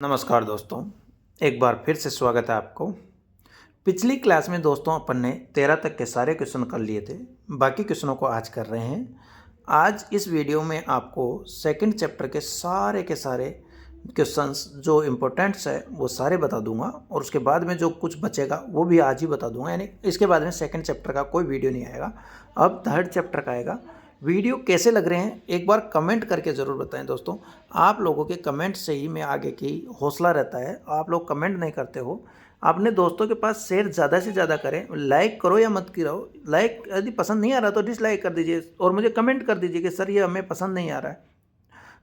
नमस्कार दोस्तों, एक बार फिर से स्वागत है आपको। पिछली क्लास में दोस्तों अपन ने 13 तक के सारे क्वेश्चन कर लिए थे। बाकी क्वेश्चनों को आज कर रहे हैं। आज इस वीडियो में आपको सेकंड चैप्टर के सारे क्वेश्चंस जो इम्पोर्टेंट्स है वो सारे बता दूंगा और उसके बाद में जो कुछ बचेगा वो भी आज ही बता दूंगा। यानी इसके बाद में सेकंड चैप्टर का कोई वीडियो नहीं आएगा, अब थर्ड चैप्टर का आएगा। वीडियो कैसे लग रहे हैं एक बार कमेंट करके ज़रूर बताएं दोस्तों। आप लोगों के कमेंट से ही मैं आगे की हौसला रहता है। आप लोग कमेंट नहीं करते हो, अपने दोस्तों के पास शेयर ज़्यादा से ज़्यादा करें। लाइक करो या मत करो, लाइक यदि पसंद नहीं आ रहा तो डिसलाइक कर दीजिए और मुझे कमेंट कर दीजिए कि सर ये हमें पसंद नहीं आ रहा है।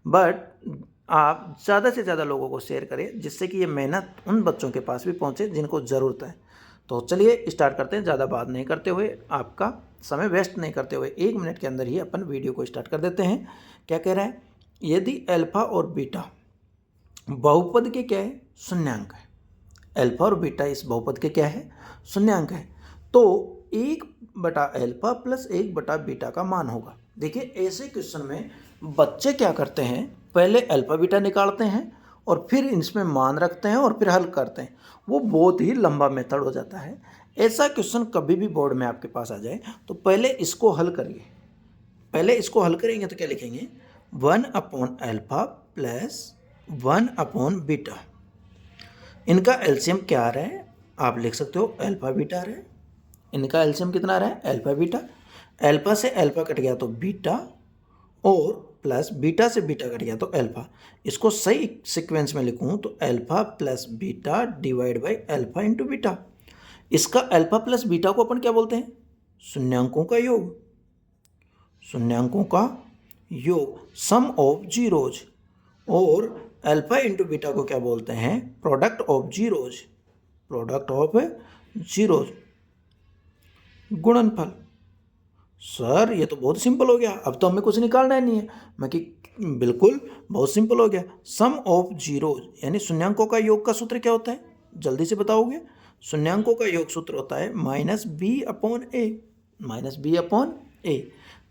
बट आप ज़्यादा से ज़्यादा लोगों को शेयर करें जिससे कि ये मेहनत उन बच्चों के पास भी पहुँचे जिनको ज़रूरत है। तो चलिए स्टार्ट करते हैं। ज़्यादा बात नहीं करते हुए, आपका समय वेस्ट नहीं करते हुए 1 मिनट के अंदर ही अपन वीडियो को स्टार्ट कर देते हैं। क्या कह रहा है? यदि अल्फा और बीटा बहुपद के क्या है? शून्यांक है। अल्फा और बीटा इस बहुपद के क्या है? शून्यांक है। तो 1/अल्फा प्लस 1/बीटा का मान होगा। देखिए ऐसे क्वेश्चन में बच्चे क्या करते हैं, पहले अल्फा बीटा निकालते हैं और फिर इसमें मान रखते हैं और फिर हल करते हैं। वो बहुत ही लंबा मेथड हो जाता है। ऐसा क्वेश्चन कभी भी बोर्ड में आपके पास आ जाए तो पहले इसको हल करिए। पहले इसको हल करेंगे तो क्या लिखेंगे? 1/अल्फा प्लस 1/बीटा। इनका एलसीएम क्या आ रहा है? आप लिख सकते हो अल्फा बीटा आ रहा है। इनका एलसीएम कितना आ रहा है? Alpha beta. अल्फा से अल्फा कट गया तो बीटा, और प्लस बीटा से बीटा कट गया तो अल्फा। इसको सही सीक्वेंस में लिखूं तो alpha plus beta divide by alpha into beta. इसका अल्फा प्लस बीटा को अपन क्या बोलते हैं? शून्यांकों का योग। शून्यांकों का योग, सम ऑफ जीरोज। और अल्फा इंटू बीटा को क्या बोलते हैं? Product of zeros. Product of zeros, गुणनफल। सर ये तो बहुत सिंपल हो गया, अब तो हमें कुछ निकालना ही नहीं है। मैं कि बिल्कुल बहुत सिंपल हो गया। सम ऑफ जीरोज यानी शून्यांकों का योग का सूत्र क्या होता है? जल्दी से बताओगे? शून्यांकों का योग सूत्र होता है -b/a। -b/a।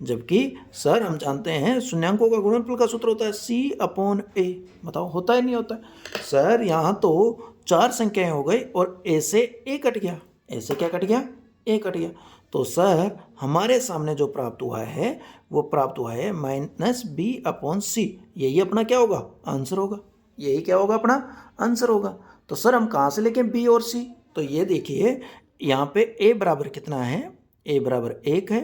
जबकि सर हम जानते हैं शून्यांकों का गुणनफल का सूत्र होता है c/a। बताओ होता है नहीं होता है? सर यहाँ तो 4 संख्याएं हो गई और a से a कट गया। a से क्या कट गया? a कट गया। तो सर हमारे सामने जो प्राप्त हुआ है वो प्राप्त हुआ है -b/c। यही अपना क्या होगा? आंसर होगा। यही क्या होगा? अपना आंसर होगा। तो सर हम कहाँ से लेके b और c? तो ये देखिए यहाँ पे a बराबर कितना है? a बराबर 1 है,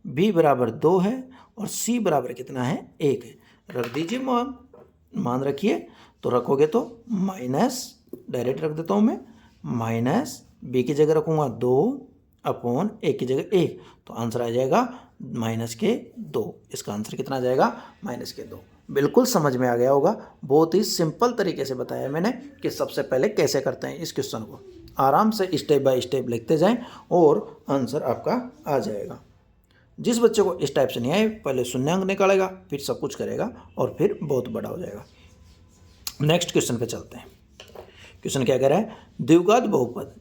b बराबर 2 है और c बराबर कितना है? 1 है। रख दीजिए मान रखिए। तो रखोगे तो माइनस, डायरेक्ट रख देता हूँ मैं, माइनस b की जगह रखूँगा 2/a की जगह 1, तो आंसर आ जाएगा -2। इसका आंसर कितना आ जाएगा? -2। बिल्कुल समझ में आ गया होगा। बहुत ही सिंपल तरीके से बताया मैंने कि सबसे पहले कैसे करते हैं इस क्वेश्चन को। आराम से स्टेप बाय स्टेप लिखते जाएं और आंसर आपका आ जाएगा। जिस बच्चे को इस टाइप से नहीं आए, पहले शून्यांक निकालेगा, फिर सब कुछ करेगा और फिर बहुत बड़ा हो जाएगा। नेक्स्ट क्वेश्चन पे चलते हैं। क्वेश्चन क्या कह रहा है? द्विघात बहुपद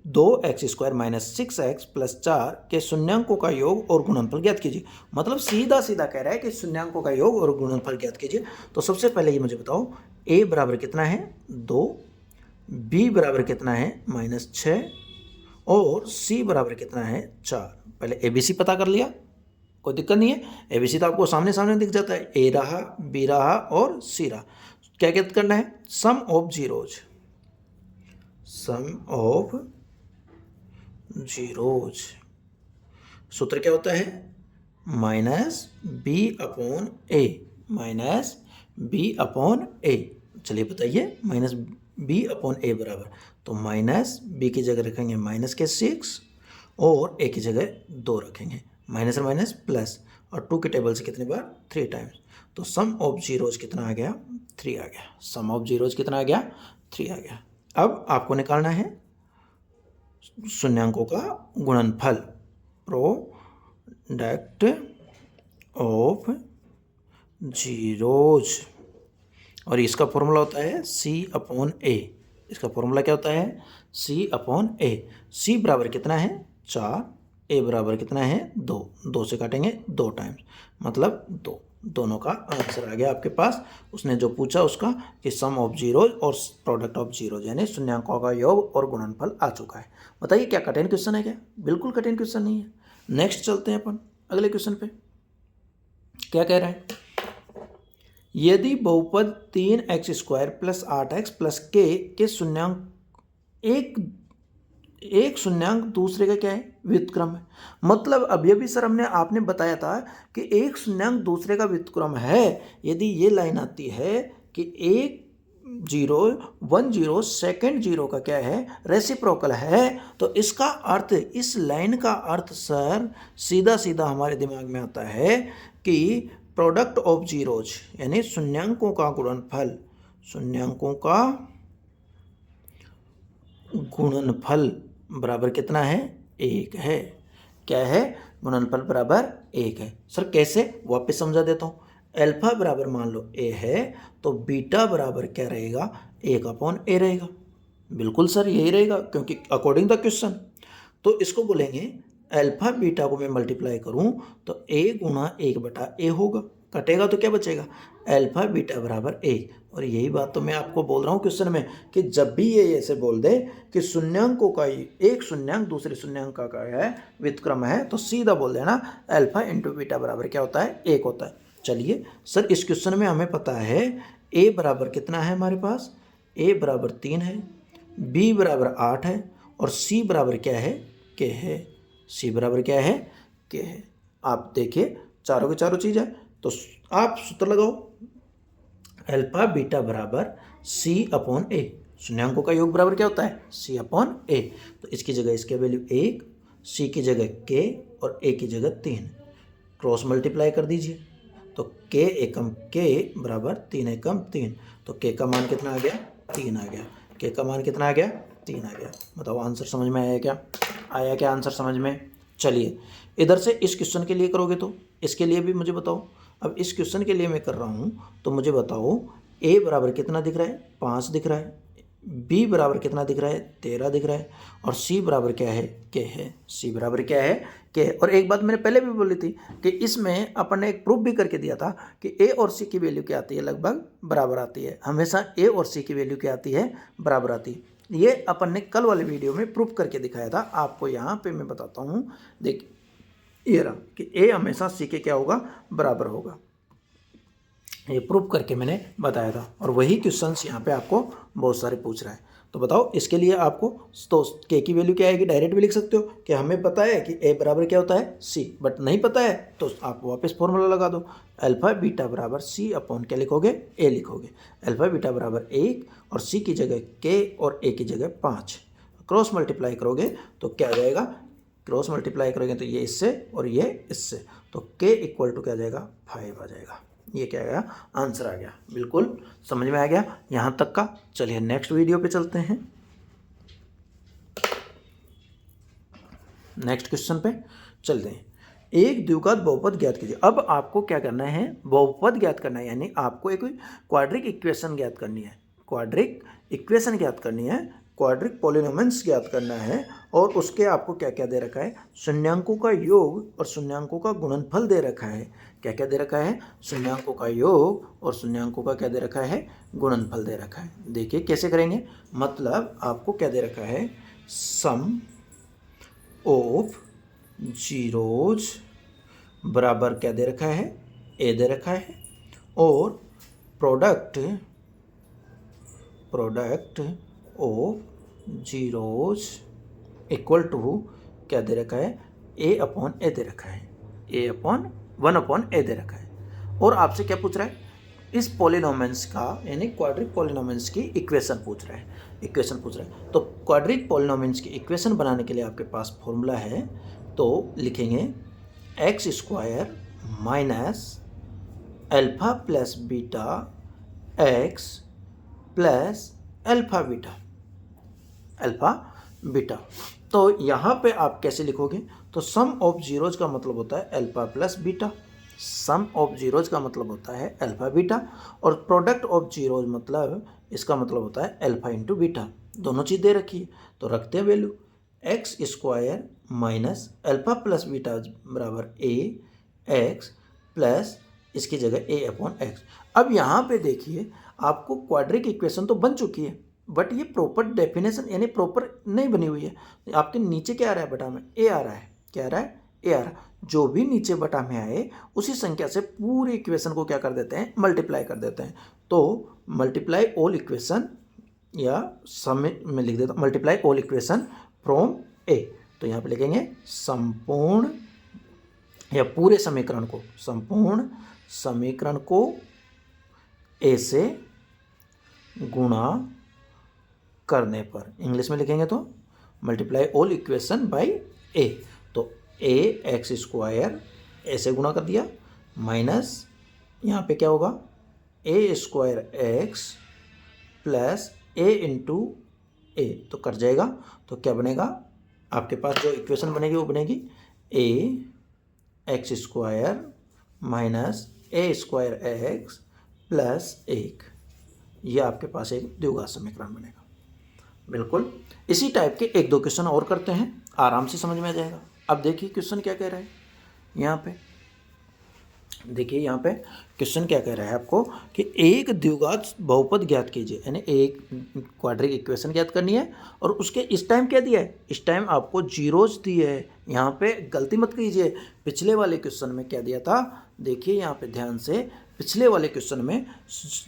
2x² - 6x + 4 के शून्यांकों का योग और गुणनफल ज्ञात कीजिए। मतलब सीधा सीधा कह रहा है कि शून्यांकों का योग और गुणनफल ज्ञात कीजिए। तो सबसे पहले ये मुझे बताओ, a बराबर कितना है? 2, b बराबर कितना है? -6 और c बराबर कितना है? 4। पहले ABC पता कर लिया, कोई दिक्कत नहीं है। ABC तो आपको सामने सामने दिख जाता है। a रहा, b रहा और c रहा। क्या क्या करना है? Sum of zeros. Sum of zeros सूत्र क्या होता है? -b/a। चलिए बताइए, -b/a बराबर, तो -b की जगह रखेंगे -6 और a की जगह 2 रखेंगे। माइनस और माइनस प्लस, और 2 के टेबल से कितनी बार? 3 टाइम्स। तो सम ऑफ जीरोज कितना आ गया? 3 आ गया। सम ऑफ जीरोज कितना आ गया? 3 आ गया। अब आपको निकालना है शून्यांकों का गुणनफल, प्रोडक्ट ऑफ जीरोज, और इसका फॉर्मूला होता है c/a। इसका फॉर्मूला क्या होता है? c/a। c बराबर कितना है? 4, a बराबर कितना है? 2। 2 से काटेंगे 2 टाइम्स, मतलब 2। दोनों का आंसर आ गया आपके पास। उसने जो पूछा उसका कि सम ऑफ जीरोज और प्रोडक्ट ऑफ जीरोज यानी शून्यांकों का योग और गुणनफल आ चुका है। बताइए क्या कठिन क्वेश्चन है क्या? बिल्कुल कठिन क्वेश्चन नहीं है। नेक्स्ट चलते हैं अपन अगले क्वेश्चन पे। क्या कह रहा है? यदि बहुपद 3x² प्लस 8x प्लस के शून्यांक एक शून्यांक दूसरे का क्या है? व्युत्क्रम है। मतलब अभी अभी सर आपने बताया था कि एक शून्यांक दूसरे का व्युत्क्रम है। यदि ये लाइन आती है कि 1 0 सेकेंड 0 का क्या है? रेसिप्रोकल है, तो इसका अर्थ, इस लाइन का अर्थ सर सीधा सीधा हमारे दिमाग में आता है कि प्रोडक्ट ऑफ जीरोज यानी शून्यांकों का गुणनफल, शून्यांकों का गुणनफल बराबर कितना है? 1 है। क्या है? गुणनफल बराबर 1 है। सर कैसे? वापस समझा देता हूँ। अल्फा बराबर मान लो a है तो बीटा बराबर क्या रहेगा? 1/a रहेगा। बिल्कुल सर यही रहेगा, क्योंकि अकॉर्डिंग द क्वेश्चन। तो इसको बोलेंगे अल्फा बीटा को मैं मल्टीप्लाई करूं तो a गुणा 1/a होगा। कटेगा तो क्या बचेगा? अल्फा बीटा बराबर 1। और यही बात तो मैं आपको बोल रहा हूँ क्वेश्चन में कि जब भी ये ऐसे बोल दे कि शून्यांकों का एक शून्यांक दूसरे शून्यांक का है व्युत्क्रम है, तो सीधा बोल देना अल्फा इंटू बीटा बराबर क्या होता है? 1 होता है। चलिए सर इस क्वेश्चन में हमें पता है a बराबर कितना है हमारे पास? a बराबर 3 है, b बराबर 8 है और c बराबर क्या है? k है। c बराबर क्या है? k है। आप देखिए चारों के चारों चीज़ है, तो आप सूत्र लगाओ अल्फा बीटा बराबर c/a। शून्यांकों का योग बराबर क्या होता है? c/a। तो इसकी जगह इसके वैल्यू 1, c की जगह k और a की जगह 3। क्रॉस मल्टीप्लाई कर दीजिए तो k एकम k बराबर 3 एकम 3। तो k का मान कितना आ गया? 3 आ गया। k का मान कितना आ गया? 3 आ गया। बताओ आंसर समझ में आया क्या? आया क्या आंसर समझ में? चलिए इधर से इस क्वेश्चन के लिए करोगे तो इसके लिए भी मुझे बताओ। अब इस क्वेश्चन के लिए मैं कर रहा हूँ तो मुझे बताओ a बराबर कितना दिख रहा है? 5 दिख रहा है। b बराबर कितना दिख रहा है? 13 दिख रहा है। और c बराबर क्या है? k है। c बराबर क्या है? k है। और एक बात मैंने पहले भी बोली थी कि इसमें अपन ने एक प्रूफ भी करके दिया था कि a और c की वैल्यू क्या आती है? लगभग बराबर आती है। हमेशा a और c की वैल्यू क्या आती है? बराबर आती है। ये अपन ने कल वाले वीडियो में प्रूफ करके दिखाया था। आपको यहाँ पे मैं बताता हूँ, देखिए ये रहा कि a हमेशा c के क्या होगा? बराबर होगा। ये प्रूफ करके मैंने बताया था और वही क्वेश्चंस यहाँ पे आपको बहुत सारे पूछ रहा है। तो बताओ इसके लिए आपको तो k की वैल्यू क्या आएगी? डायरेक्ट भी लिख सकते हो कि हमें पता है कि a बराबर क्या होता है? c, बट नहीं पता है तो आप वापस फॉर्मूला लगा दो। अल्फा बीटा बराबर c/, क्या लिखोगे? a लिखोगे। अल्फा बीटा बराबर 1 और c की जगह k और a की जगह 5। क्रॉस मल्टीप्लाई करोगे तो क्या आ जाएगा? क्रॉस मल्टीप्लाई करोगे तो ये इससे और ये इससे, तो k इक्वल टू क्या आ जाएगा? 5 आ जाएगा। ये क्या आ गया? आंसर आ गया। बिल्कुल समझ में आ गया यहाँ तक का। चलिए नेक्स्ट वीडियो पे चलते हैं। नेक्स्ट क्वेश्चन पे चलते हैं। एक द्विघात बहुपद ज्ञात कीजिए। अब आपको क्या करना है? बहुपद ज्ञात करना है, यानी आपको एक क्वाड्रिक इक्वेशन ज्ञात करनी है। क्वाड्रिक इक्वेशन ज्ञात करनी है, क्वाड्रिक पॉलिनोमियल्स ज्ञात करना है। और उसके आपको क्या क्या दे रखा है? शून्यांकों का योग और शून्यांकों का गुणनफल दे रखा है। क्या क्या दे रखा है? शून्यांकों का योग और शून्यांकों का क्या दे रखा है? गुणनफल दे रखा है। देखिए कैसे करेंगे। मतलब आपको क्या दे रखा है? सम ऑफ जीरोज बराबर क्या दे रखा है? ए दे रखा है। और product of zeros equal to क्या दे रखा है? a/a दे रखा है। a/1/a दे रखा है। और आपसे क्या पूछ रहा है? इस पॉलिनोमियल्स का यानी क्वाड्रिक पॉलिनोमियल्स की इक्वेशन पूछ रहा है। तो क्वाड्रिक पॉलिनोमियल्स की इक्वेशन बनाने के लिए आपके पास फॉर्मूला है। तो लिखेंगे x² minus alpha plus beta x plus alpha beta. तो यहाँ पे आप कैसे लिखोगे? तो सम ऑफ जीरोज का मतलब होता है alpha plus beta. Sum of zeros का मतलब होता है अल्फा बीटा। और प्रोडक्ट ऑफ जीरोज मतलब इसका मतलब होता है अल्फा इंटू बीटा। दोनों चीज़ दे रखी है तो रखते हैं value. x² minus alpha plus beta बराबर a x प्लस इसकी जगह a अपॉन एक्स। अब यहाँ पे देखिए आपको क्वाड्रिक इक्वेशन तो बन चुकी है, बट ये प्रॉपर डेफिनेशन यानी प्रॉपर नहीं बनी हुई है। आपके नीचे क्या आ रहा है बटा में, a आ रहा है। क्या आ रहा है, a आ रहा है। जो भी नीचे बटा में आए उसी संख्या से पूरे इक्वेशन को क्या कर देते हैं, मल्टीप्लाई कर देते हैं। तो मल्टीप्लाई ऑल इक्वेशन, या सम में लिख देता हूँ multiply all equation from a। तो यहाँ पे लिखेंगे संपूर्ण या पूरे समीकरण को, संपूर्ण समीकरण को a से गुणा करने पर, इंग्लिश में लिखेंगे तो multiply all equation by a। तो a एक्स स्क्वायर a से गुणा कर दिया, माइनस यहाँ पे क्या होगा, a square x plus a into a, तो कट जाएगा। तो क्या बनेगा, आपके पास जो इक्वेशन बनेगी वो बनेगी a x square minus a square x plus 1। ये आपके पास एक द्विघात समीकरण बनेगा। बिल्कुल इसी टाइप के एक दो क्वेश्चन और करते हैं, आराम से समझ में आ जाएगा। अब देखिए क्वेश्चन क्या कह रहा है यहाँ पे, देखिए यहाँ पे क्वेश्चन क्या कह रहा है आपको कि एक द्विघात बहुपद ज्ञात कीजिए, यानी एक क्वाड्रिक इक्वेशन ज्ञात करनी है और उसके इस टाइम क्या दिया है, इस टाइम आपको जीरोज दिए है। यहाँ पे गलती मत कीजिए, पिछले वाले क्वेश्चन में क्या दिया था, देखिए यहाँ पे ध्यान से, पिछले वाले क्वेश्चन में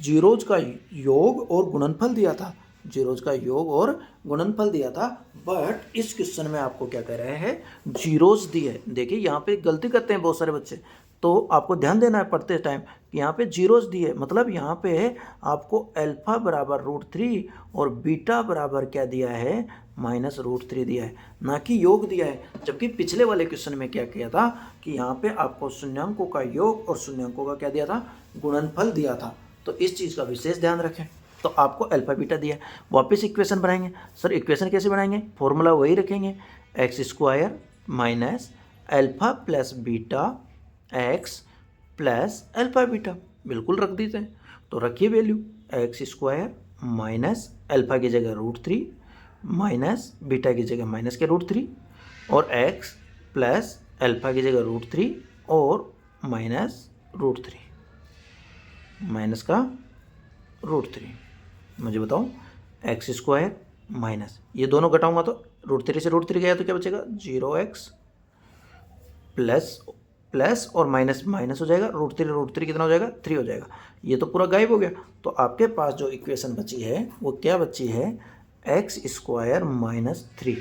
जीरोज का योग और गुणनफल दिया था, जीरोज का योग और गुणनफल दिया था। बट इस क्वेश्चन में आपको क्या कह रहे हैं, जीरोज दिए। देखिए यहाँ पे गलती करते हैं बहुत सारे बच्चे, तो आपको ध्यान देना है पढ़ते टाइम कि यहाँ पे जीरोज दिए, मतलब यहाँ पे आपको अल्फा बराबर √3 और बीटा बराबर क्या दिया है, -√3 दिया है, ना कि योग दिया है। जबकि पिछले वाले क्वेश्चन में क्या किया था कि यहाँ पे आपको शून्यांकों का योग और शून्यांकों का क्या दिया था, गुणनफल दिया था। तो इस चीज़ का विशेष ध्यान रखें। तो आपको अल्फा बीटा दिया है, वापस इक्वेशन बनाएंगे। सर इक्वेशन कैसे बनाएंगे, फॉर्मूला वही रखेंगे, x square minus alpha plus beta x plus alpha beta, बिल्कुल रख देते हैं। तो रखिए value, x square minus alpha की जगह √3 माइनस बीटा की जगह माइनस के √3 और एक्स प्लस अल्फा की जगह √3 और माइनस √3, माइनस का √3। मुझे बताओ, एक्स स्क्वायर माइनस, ये दोनों घटाऊंगा तो √3 से √3 गया तो क्या बचेगा, 0x प्लस और माइनस माइनस हो जाएगा, √3 कितना हो जाएगा, 3 हो जाएगा। ये तो पूरा गायब हो गया। तो आपके पास जो इक्वेशन बची है वो क्या बची है, एक्स स्क्वायर -3,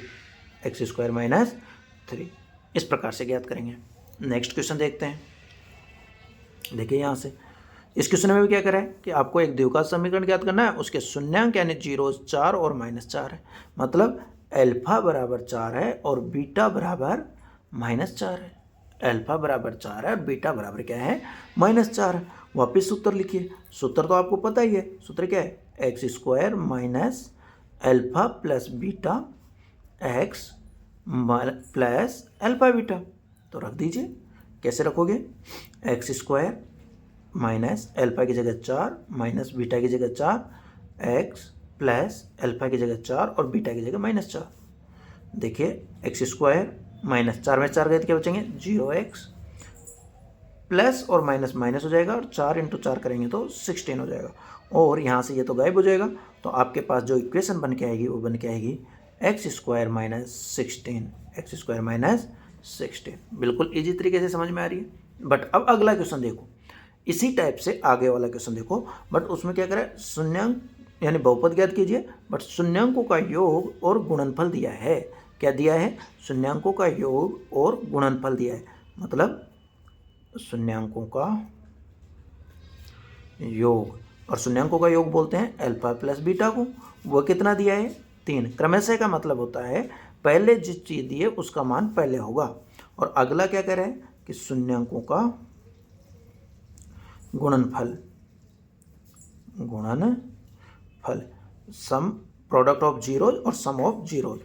एक्स स्क्वायर -3। इस प्रकार से ज्ञात करेंगे। नेक्स्ट क्वेश्चन देखते हैं। देखिए यहाँ से इस क्वेश्चन में भी क्या करा है कि आपको एक द्विघात समीकरण ज्ञात करना है, उसके शून्यांक यानी जीरोज 4 और -4 है, मतलब अल्फा बराबर 4 है और बीटा बराबर -4 है। अल्फा बराबर 4 है, बीटा बराबर क्या है, -4 है। वापिस सूत्र लिखिए, सूत्र तो आपको पता ही है, सूत्र क्या है, x square minus alpha plus beta x plus alpha beta. तो रख दीजिए, कैसे रखोगे, एक्स स्क्वायर माइनस अल्फा की जगह 4 माइनस बीटा की जगह 4, एक्स प्लस अल्फा की जगह 4 और बीटा की जगह -4। देखिए एक्स स्क्वायर माइनस 4 में 4 गए तो क्या बचेंगे, 0x प्लस और माइनस माइनस हो जाएगा और 4 × 4 करेंगे तो 16 हो जाएगा। और यहाँ से ये तो गायब हो जाएगा। तो आपके पास जो इक्वेशन बन के आएगी वो बन के आएगी एक्स स्क्वायर -16, एक्स स्क्वायर -16। बिल्कुल ईजी तरीके से समझ में आ रही है। बट अब अगला क्वेश्चन देखो, इसी टाइप से आगे वाला क्वेश्चन देखो, बट उसमें क्या करें, शून्यांक यानी बहुपद ज्ञात कीजिए, बट शून्यांकों का योग और गुणनफल दिया है। क्या दिया है, शून्यांकों का योग और गुणनफल दिया है, मतलब शून्यांकों का योग, और शून्यांकों का योग बोलते हैं अल्फा प्लस बीटा को। वो कितना दिया है, 3। क्रमशः का मतलब होता है पहले जिस चीज़ दी है उसका मान पहले होगा। और अगला क्या कह रहे हैं कि शून्यांकों का गुणनफल, गुणनफल सम प्रोडक्ट ऑफ जीरोज और सम ऑफ जीरोज।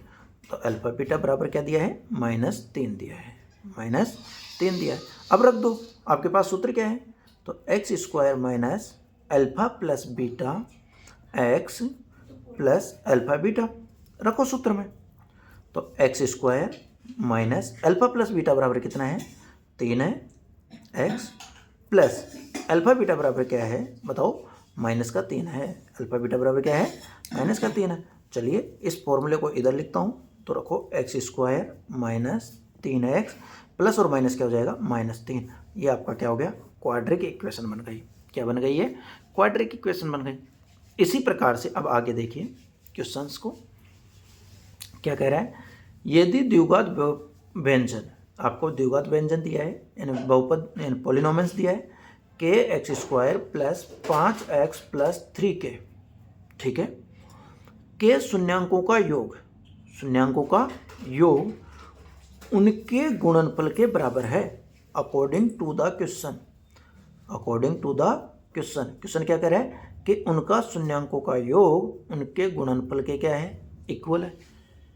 तो अल्फा बीटा बराबर क्या दिया है, -3 दिया है, -3 दिया है। अब रख दो, आपके पास सूत्र क्या है, तो x square minus alpha plus beta x plus alpha beta रखो सूत्र में। तो x square minus alpha plus beta बराबर कितना है, 3 है, एक्स प्लस अल्फा बीटा बराबर क्या है बताओ, -3 है। अल्फा बीटा बराबर क्या है, -3 है। चलिए इस फॉर्मूले को इधर लिखता हूँ, तो रखो x² - 3x प्लस और माइनस क्या हो जाएगा, -3। ये आपका क्या हो गया, क्वाड्रिक इक्वेशन बन गई। क्या बन गई है, क्वाड्रिक इक्वेशन बन गई। इसी प्रकार से अब आगे देखिए क्वेश्चंस को, क्या कह रहा है, यदि द्विघात व्यंजन, आपको द्विघात व्यंजन दिया है यानी बहुपद यानी पॉलिनोमियल्स दिया है, kx² + 5x + 3k, ठीक है, के शून्यांकों का योग, शून्यांकों का योग उनके गुणनफल के बराबर है according to the question. According to the question, question क्या कह रहा है कि उनका शून्यांकों का योग उनके गुणनफल के क्या है, इक्वल है।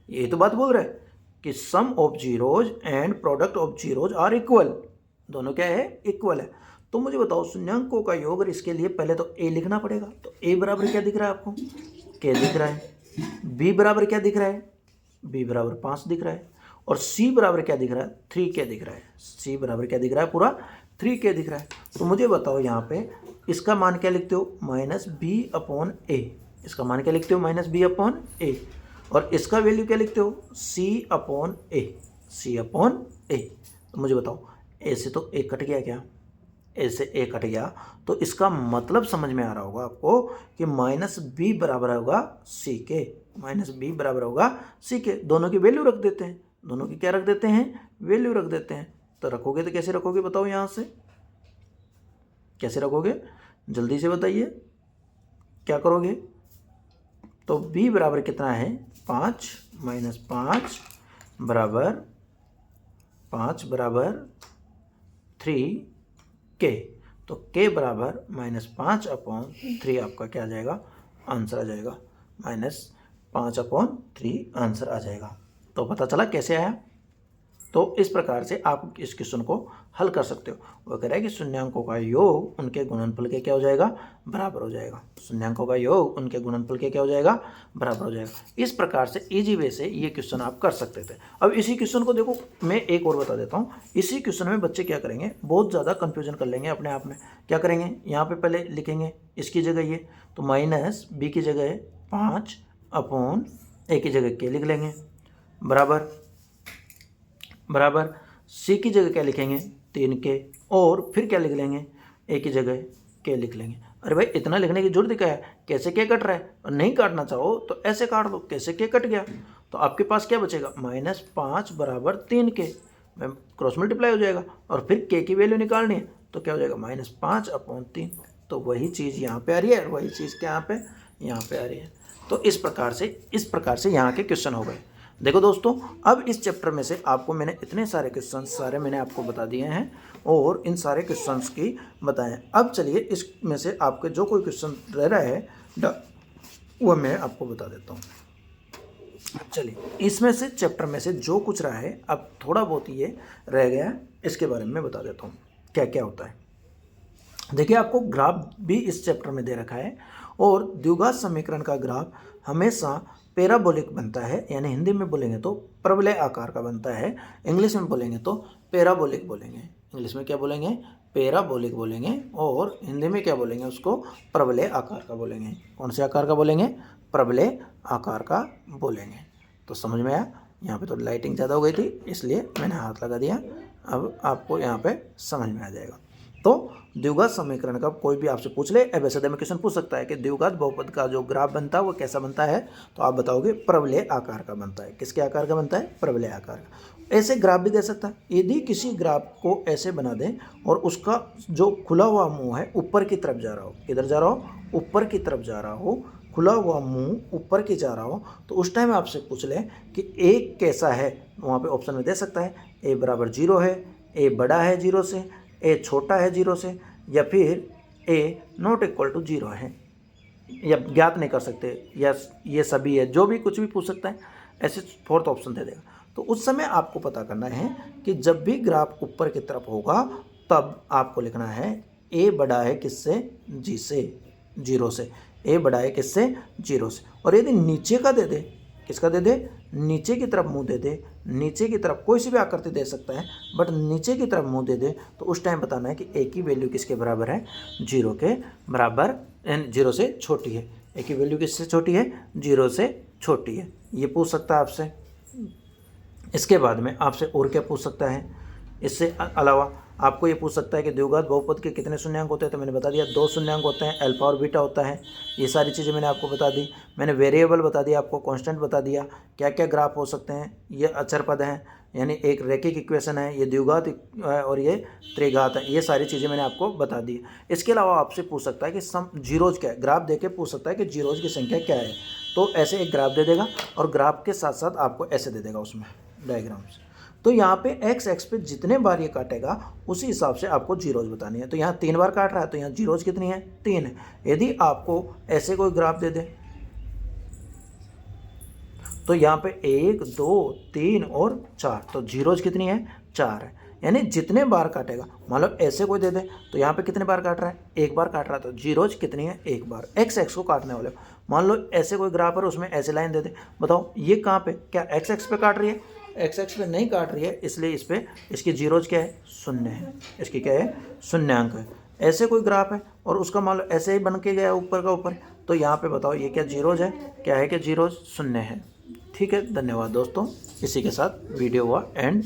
यही तो बात बोल रहा है कि sum of zeros and product of zeros are equal, दोनों क्या है, इक्वल है। तो मुझे बताओ शून्यांकों का योग, और इसके लिए पहले तो ए लिखना पड़ेगा। तो ए बराबर क्या दिख रहा है आपको, के दिख रहा है। बी बराबर क्या दिख रहा है, बी बराबर 5 दिख रहा है। और सी बराबर क्या दिख रहा है, 3k दिख रहा है। सी बराबर क्या दिख रहा है, पूरा 3k दिख रहा है। तो मुझे बताओ यहाँ पे इसका मान क्या लिखते हो, -b/a। इसका मान क्या लिखते हो, -b/a। और इसका वैल्यू क्या लिखते हो, c/a। c/a। तो मुझे बताओ ए से तो ए कट गया, क्या ए से ए कट गया, तो इसका मतलब समझ में आ रहा होगा आपको कि -b बराबर होगा c के, -b बराबर होगा c के। दोनों की वैल्यू रख देते हैं, दोनों की क्या रख देते हैं, वैल्यू रख देते हैं। तो रखोगे तो कैसे रखोगे बताओ, यहाँ से कैसे रखोगे, जल्दी से बताइए क्या करोगे। तो b बराबर कितना है, 5 - 5 बराबर 5 बराबर 3k। तो k बराबर -5/3 आपका क्या आ जाएगा, आंसर आ जाएगा, -5/3 आंसर आ जाएगा। तो पता चला कैसे आया। तो इस प्रकार से आप इस क्वेश्चन को हल कर सकते हो। वो कह रहा है कि शून्यांकों का योग उनके गुणनफल के क्या हो जाएगा, बराबर हो जाएगा। शून्यांकों का योग उनके गुणनफल के क्या हो जाएगा, बराबर हो जाएगा। इस प्रकार से इजी वे से ये क्वेश्चन आप कर सकते थे। अब इसी क्वेश्चन को देखो, मैं एक और बता देता हूँ। इसी क्वेश्चन में बच्चे क्या करेंगे, बहुत ज़्यादा कन्फ्यूजन कर लेंगे अपने आप में। क्या करेंगे, यहाँ पर पहले लिखेंगे इसकी जगह ये, तो -b की जगह 5/a की जगह k लिख लेंगे, बराबर c की जगह क्या लिखेंगे, 3k, और फिर क्या लिख लेंगे, a की जगह k लिख लेंगे। अरे भाई इतना लिखने की जरूरत क्या है, कैसे k कट रहा है, और नहीं काटना चाहो तो ऐसे काट दो, कैसे k कट गया। तो आपके पास क्या बचेगा, -5 बराबर 3k, में क्रॉस मल्टीप्लाई हो जाएगा, और फिर k की वैल्यू निकालनी है, तो क्या हो जाएगा, -5/3। तो वही चीज़ यहाँ पे आ रही है, और वही चीज़ क्या यहाँ पे आ रही है। तो इस प्रकार से यहाँ के क्वेश्चन हो गए। देखो दोस्तों, अब इस चैप्टर में से आपको मैंने इतने सारे क्वेश्चंस मैंने आपको बता दिए हैं, और इन सारे क्वेश्चंस की बताएं। अब चलिए इसमें से आपके जो कोई क्वेश्चन रह रहा है वह मैं आपको बता देता हूँ। चलिए इसमें से चैप्टर में से जो कुछ रहा है, अब थोड़ा बहुत ये रह गया है, इसके बारे में बता देता हूँ क्या क्या होता है। देखिए आपको ग्राफ भी इस चैप्टर में दे रखा है, और द्विघात समीकरण का ग्राफ हमेशा पैराबोलिक बनता है, यानी हिंदी में बोलेंगे तो परवलय आकार का बनता है, इंग्लिश में बोलेंगे तो पैराबोलिक बोलेंगे। इंग्लिश में क्या बोलेंगे, पैराबोलिक बोलेंगे, और हिंदी में क्या बोलेंगे, उसको परवलय आकार का बोलेंगे। कौन से आकार का बोलेंगे, परवलय आकार का बोलेंगे। तो समझ में आया। यहाँ पे तो लाइटिंग ज़्यादा हो गई थी इसलिए मैंने हाथ लगा दिया, अब आपको यहाँ पे समझ में आ जाएगा। तो द्विघात समीकरण का कोई भी आपसे पूछ ले, एबीसीडी में क्वेश्चन पूछ सकता है कि द्विघात बहुपद का जो ग्राफ बनता है वो कैसा बनता है, तो आप बताओगे परवलय आकार का बनता है। किसके आकार का बनता है, परवलय आकार का। ऐसे ग्राफ भी दे सकता है, यदि किसी ग्राफ को ऐसे बना दें और उसका जो खुला हुआ मुंह है ऊपर की तरफ जा रहा हो, किधर जा रहा हो, ऊपर की तरफ जा रहा हो, खुला हुआ मुंह ऊपर की जा रहा हो, तो उस टाइम आपसे पूछ लें कि ए कैसा है, वहाँ पे ऑप्शन में दे सकता है ए बराबर 0 है, ए बड़ा है 0 से, ए छोटा है 0 से, या फिर ए नॉट इक्वल टू 0 है, या ज्ञात नहीं कर सकते, या ये सभी है, जो भी कुछ भी पूछ सकता है, ऐसे फोर्थ ऑप्शन दे देगा। तो उस समय आपको पता करना है कि जब भी ग्राफ ऊपर की तरफ होगा तब आपको लिखना है ए बड़ा है किससे, जी से, 0 से, ए बड़ा है किससे, 0 से। और यदि नीचे का दे दे किसका दे दे, नीचे की तरफ मुंह दे दे, नीचे की तरफ कोई सी भी आकृति दे सकता है, बट नीचे की तरफ मुंह दे दे, तो उस टाइम बताना है कि ए की वैल्यू किसके बराबर है, 0 के बराबर, 0 से छोटी है। ए की वैल्यू किससे छोटी है, 0 से छोटी है। ये पूछ सकता है आपसे। इसके बाद में आपसे और क्या पूछ सकता है, इससे अलावा आपको ये पूछ सकता है कि द्विघात बहुपद के कितने शून्यांक होते हैं, तो मैंने बता दिया 2 शून्यांक होते हैं, अल्फा और बीटा होता है। ये सारी चीज़ें मैंने आपको बता दी। मैंने वेरिएबल बता दिया आपको, कांस्टेंट बता दिया, क्या क्या ग्राफ हो सकते हैं, ये अचर पद हैं, यानी एक रैखिक इक्वेशन है, ये द्विघात और ये त्रिघात है। ये सारी चीज़ें मैंने आपको बता दी। इसके अलावा आपसे पूछ सकता है कि सम जीरोज क्या है, ग्राफ दे के पूछ सकता है कि जीरोज की संख्या क्या है। तो ऐसे एक ग्राफ दे देगा और ग्राफ के साथ साथ आपको ऐसे दे देगा उसमें डायग्राम्स। तो यहाँ पे एक्स एक्स पे जितने बार ये काटेगा उसी हिसाब से आपको जीरोज बतानी है। तो यहाँ 3 बार काट रहा है, तो यहाँ जीरोज कितनी है, 3 है। यदि आपको ऐसे कोई ग्राफ दे दे, तो यहाँ पे 1 2 3 और 4, तो जीरोज कितनी है, 4 है। यानी जितने बार काटेगा, मान लो ऐसे कोई दे दे, तो यहाँ पे कितने बार काट रहा है, 1 बार काट रहा है, तो जीरोज कितनी है, 1 बार। एक्स एक्स को काटने वाले, मान लो ऐसे कोई ग्राफ है, उसमें ऐसे लाइन दे दे, बताओ ये कहाँ पे, क्या एक्स एक्स पे काट रही है, एक्स एक्स पे नहीं काट रही है, इसलिए इस पर इसकी जीरोज क्या है, 0 है, इसकी क्या है, शून्यांक है। ऐसे कोई ग्राफ है और उसका मान लो ऐसे ही बन के गया ऊपर का ऊपर, तो यहाँ पे बताओ ये क्या जीरोज है, क्या है कि जीरोज 0 है। ठीक है, धन्यवाद दोस्तों। इसी के साथ वीडियो हुआ एंड।